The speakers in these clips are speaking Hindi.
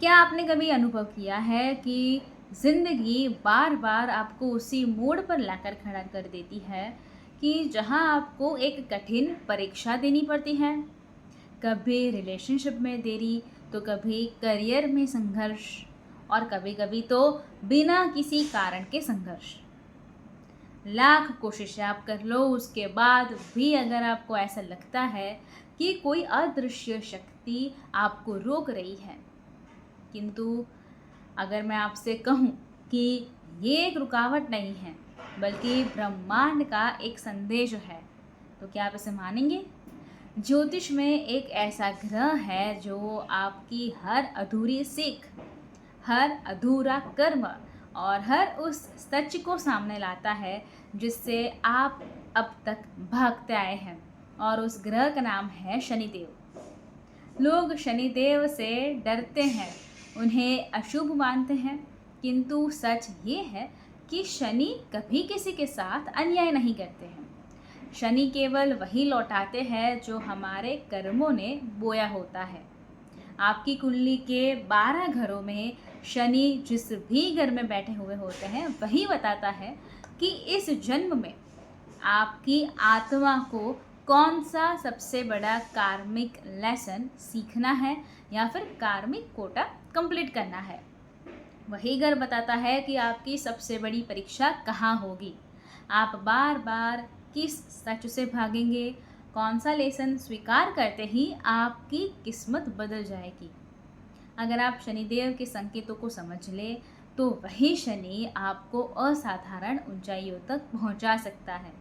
क्या आपने कभी अनुभव किया है कि ज़िंदगी बार-बार आपको उसी मोड़ पर लाकर खड़ा कर देती है कि जहाँ आपको एक कठिन परीक्षा देनी पड़ती है? कभी रिलेशनशिप में देरी, तो कभी करियर में संघर्ष और कभी-कभी तो बिना किसी कारण के संघर्ष। लाख कोशिशें आप कर लो, उसके बाद भी अगर आपको ऐसा लगता है कि कोई अदृश्य शक्ति आपको रोक रही है, किंतु अगर मैं आपसे कहूँ कि ये एक रुकावट नहीं है, बल्कि ब्रह्मांड का एक संदेश है, तो क्या आप इसे मानेंगे? ज्योतिष में एक ऐसा ग्रह है जो आपकी हर अधूरी सीख, हर अधूरा कर्म और हर उस सच को सामने लाता है जिससे आप अब तक भागते आए हैं। और उस ग्रह का नाम है शनिदेव। लोग शनिदेव से डरते हैं, उन्हें अशुभ मानते हैं, किंतु सच ये है कि शनि कभी किसी के साथ अन्याय नहीं करते हैं। शनि केवल वही लौटाते हैं जो हमारे कर्मों ने बोया होता है। आपकी कुंडली के 12 घरों में शनि जिस भी घर में बैठे हुए होते हैं, वही बताता है कि इस जन्म में आपकी आत्मा को कौन सा सबसे बड़ा कार्मिक लेसन सीखना है या फिर कार्मिक कोटा कंप्लीट करना है। वही घर बताता है कि आपकी सबसे बड़ी परीक्षा कहाँ होगी। आप बार बार किस सच से भागेंगे, कौन सा लेसन स्वीकार करते ही आपकी किस्मत बदल जाएगी। अगर आप शनिदेव के संकेतों को समझ ले तो वही शनि आपको असाधारण ऊंचाइयों तक पहुंचा सकता है,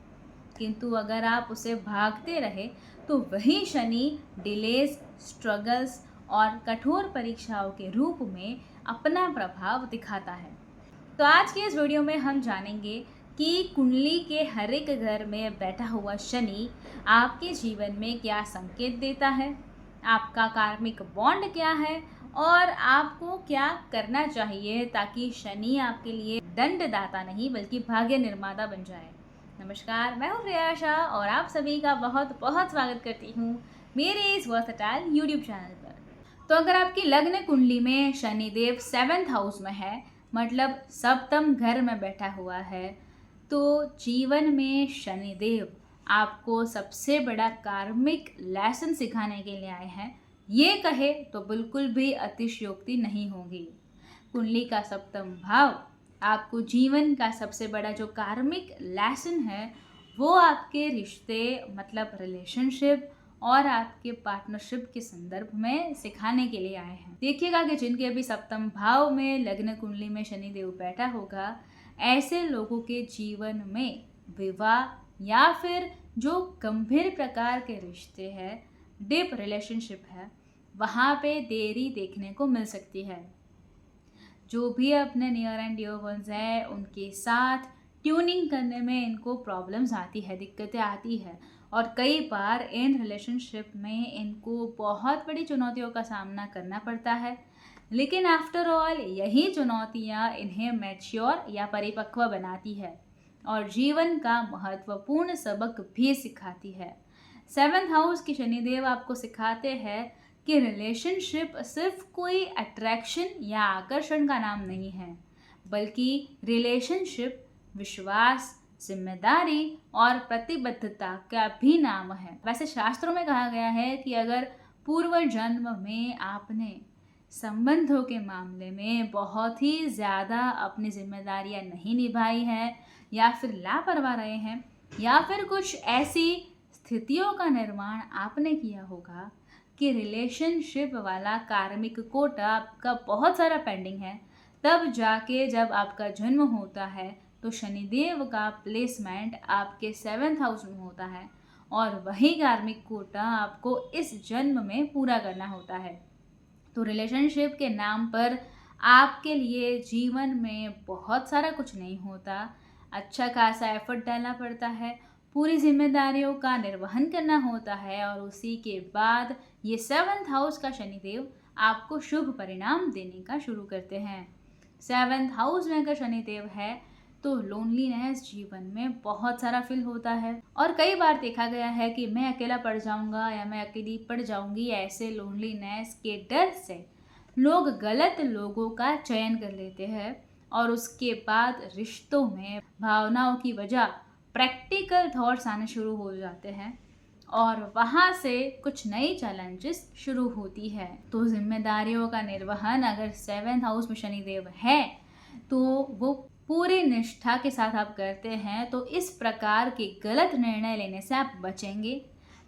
किंतु अगर आप उसे भागते रहे तो वही शनि डिलेज, स्ट्रगल्स और कठोर परीक्षाओं के रूप में अपना प्रभाव दिखाता है। तो आज के इस वीडियो में हम जानेंगे कि कुंडली के हर एक घर में बैठा हुआ शनि आपके जीवन में क्या संकेत देता है, आपका कार्मिक बॉन्ड क्या है और आपको क्या करना चाहिए ताकि शनि आपके लिए दंडदाता नहीं बल्कि भाग्य निर्माता बन जाए। नमस्कार, मैं हूँ प्रियाशा और आप सभी का बहुत बहुत स्वागत करती हूँ मेरे इस वर्सटाइल यूट्यूब चैनल पर। तो अगर आपकी लग्न कुंडली में शनिदेव 7th हाउस में है, मतलब सप्तम घर में बैठा हुआ है, तो जीवन में शनिदेव आपको सबसे बड़ा कार्मिक लेसन सिखाने के लिए आए हैं, ये कहे तो बिल्कुल भी अतिशयोक्ति नहीं होगी। कुंडली का सप्तम भाव आपको जीवन का सबसे बड़ा जो कार्मिक लेसन है वो आपके रिश्ते, मतलब रिलेशनशिप और आपके पार्टनरशिप के संदर्भ में सिखाने के लिए आए हैं। देखिएगा कि जिनके भी सप्तम भाव में लग्न कुंडली में शनिदेव बैठा होगा, ऐसे लोगों के जीवन में विवाह या फिर जो गंभीर प्रकार के रिश्ते हैं, डीप रिलेशनशिप है, वहाँ पे देरी देखने को मिल सकती है। जो भी अपने नियर एंड डियर वंस हैं उनके साथ ट्यूनिंग करने में इनको प्रॉब्लम्स आती है, दिक्कतें आती है और कई बार इन रिलेशनशिप में इनको बहुत बड़ी चुनौतियों का सामना करना पड़ता है। लेकिन आफ्टर ऑल यही चुनौतियाँ इन्हें मैच्योर या परिपक्व बनाती है और जीवन का महत्वपूर्ण सबक भी सिखाती है। 7th हाउस के शनिदेव आपको सिखाते हैं कि रिलेशनशिप सिर्फ कोई अट्रैक्शन या आकर्षण का नाम नहीं है, बल्कि रिलेशनशिप विश्वास, जिम्मेदारी और प्रतिबद्धता का भी नाम है। वैसे शास्त्रों में कहा गया है कि अगर पूर्व जन्म में आपने संबंधों के मामले में बहुत ही ज़्यादा अपनी जिम्मेदारियां नहीं निभाई हैं या फिर लापरवाह रहे हैं या फिर कुछ ऐसी स्थितियों का निर्माण आपने किया होगा कि रिलेशनशिप वाला कार्मिक कोटा आपका बहुत सारा पेंडिंग है, तब जाके जब आपका जन्म होता है तो शनिदेव का प्लेसमेंट आपके 7th हाउस में होता है और वही कार्मिक कोटा आपको इस जन्म में पूरा करना होता है। तो रिलेशनशिप के नाम पर आपके लिए जीवन में बहुत सारा कुछ नहीं होता, अच्छा खासा एफर्ट डालना पड़ता है, पूरी जिम्मेदारियों का निर्वहन करना होता है और उसी के बाद ये 7th हाउस का शनिदेव आपको शुभ परिणाम देने का शुरू करते हैं। 7th हाउस में अगर शनिदेव है तो लोनलीनेस जीवन में बहुत सारा फील होता है और कई बार देखा गया है कि मैं अकेला पड़ जाऊंगा या मैं अकेली पड़ जाऊंगी, ऐसे लोनलीनेस के डर से लोग गलत लोगों का चयन कर लेते हैं और उसके बाद रिश्तों में भावनाओं की वजह प्रैक्टिकल थॉट्स आने शुरू हो जाते हैं और वहाँ से कुछ नई चैलेंजेस शुरू होती है। तो जिम्मेदारियों का निर्वहन अगर 7th हाउस में शनिदेव है तो वो पूरी निष्ठा के साथ आप करते हैं तो इस प्रकार के गलत निर्णय लेने से आप बचेंगे।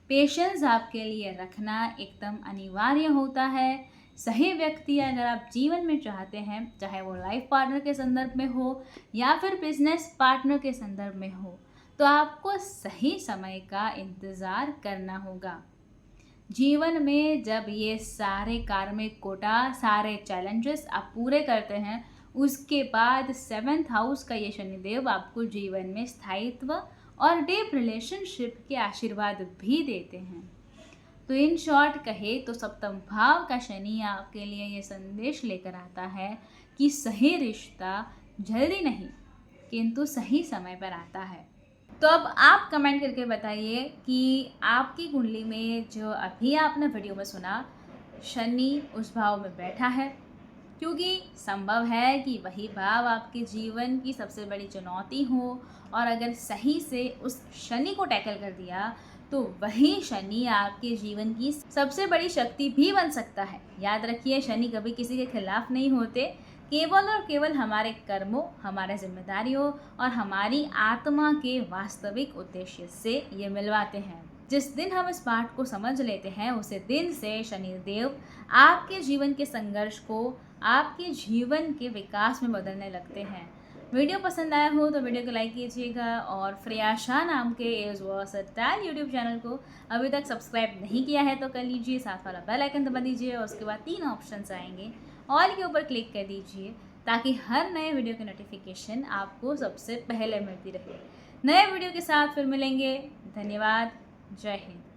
पेशेंस आपके लिए रखना एकदम अनिवार्य होता है। सही व्यक्ति अगर आप जीवन में चाहते हैं, चाहे वो लाइफ पार्टनर के संदर्भ में हो या फिर बिजनेस पार्टनर के संदर्भ में हो, तो आपको सही समय का इंतज़ार करना होगा। जीवन में जब ये सारे कार्मिक कोटा, सारे चैलेंजेस आप पूरे करते हैं, उसके बाद 7th हाउस का ये शनिदेव आपको जीवन में स्थायित्व और डीप रिलेशनशिप के आशीर्वाद भी देते हैं। तो इन शॉर्ट कहे तो सप्तम भाव का शनि आपके लिए ये संदेश लेकर आता है कि सही रिश्ता जल्दी नहीं किंतु सही समय पर आता है। तो अब आप कमेंट करके बताइए कि आपकी कुंडली में जो अभी आपने वीडियो में सुना, शनि उस भाव में बैठा है, क्योंकि संभव है कि वही भाव आपके जीवन की सबसे बड़ी चुनौती हो और अगर सही से उस शनि को टैकल कर दिया तो वही शनि आपके जीवन की सबसे बड़ी शक्ति भी बन सकता है। याद रखिए, शनि कभी किसी के खिलाफ नहीं होते, केवल और केवल हमारे कर्मों, हमारे जिम्मेदारियों और हमारी आत्मा के वास्तविक उद्देश्य से ये मिलवाते हैं। जिस दिन हम इस पाठ को समझ लेते हैं उसी दिन से शनिदेव आपके जीवन के संघर्ष को आपके जीवन के विकास में बदलने लगते हैं। वीडियो पसंद आया हो तो वीडियो को लाइक कीजिएगा और फ्रियाशा नाम के एज वर्सटाइल यूट्यूब चैनल को अभी तक सब्सक्राइब नहीं किया है तो कर लीजिए, साथ वाला बेल आइकन दबा दीजिए और उसके बाद 3 ऑप्शंस आएंगे, ऑल के ऊपर क्लिक कर दीजिए ताकि हर नए वीडियो की नोटिफिकेशन आपको सबसे पहले मिलती रहे। नए वीडियो के साथ फिर मिलेंगे। धन्यवाद। जय हिंद।